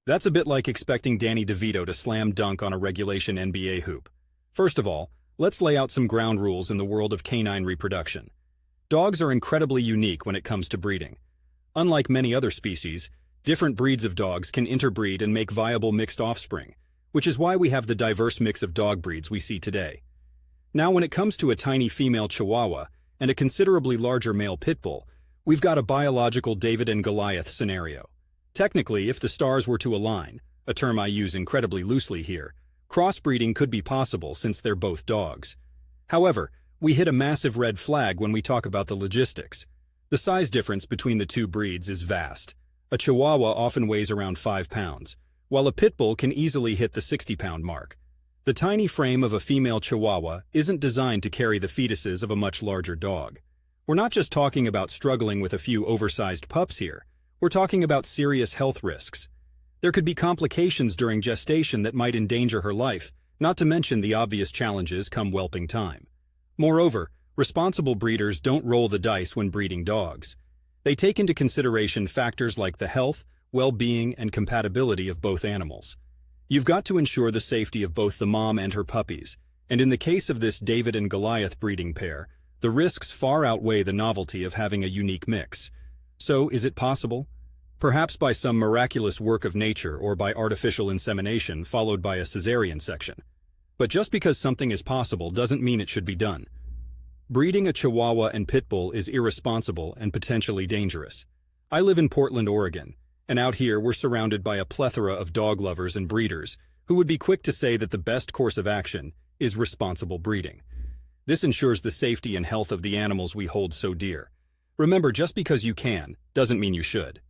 That's a bit like expecting Danny DeVito to slam dunk on a regulation NBA hoop. First of all, let's lay out some ground rules in the world of canine reproduction. Dogs are incredibly unique when it comes to breeding. Unlike many other species, different breeds of dogs can interbreed and make viable mixed offspring, which is why we have the diverse mix of dog breeds we see today. Now, when it comes to a tiny female Chihuahua and a considerably larger male Pitbull, we've got a biological David and Goliath scenario. Technically, if the stars were to align, a term I use incredibly loosely here, crossbreeding could be possible since they're both dogs. However, we hit a massive red flag when we talk about the logistics. The size difference between the two breeds is vast. A Chihuahua often weighs around 5 pounds, while a Pitbull can easily hit the 60-pound mark. The tiny frame of a female Chihuahua isn't designed to carry the fetuses of a much larger dog. We're not just talking about struggling with a few oversized pups here. We're talking about serious health risks. There could be complications during gestation that might endanger her life, not to mention the obvious challenges come whelping time. Moreover, responsible breeders don't roll the dice when breeding dogs. They take into consideration factors like the health, well-being, and compatibility of both animals. You've got to ensure the safety of both the mom and her puppies, and in the case of this David and Goliath breeding pair, the risks far outweigh the novelty of having a unique mix. So, is it possible? Perhaps by some miraculous work of nature or by artificial insemination followed by a cesarean section. But just because something is possible doesn't mean it should be done. Breeding a Chihuahua and Pitbull is irresponsible and potentially dangerous. I live in Portland, Oregon, and out here we're surrounded by a plethora of dog lovers and breeders who would be quick to say that the best course of action is responsible breeding. This ensures the safety and health of the animals we hold so dear. Remember, just because you can, doesn't mean you should.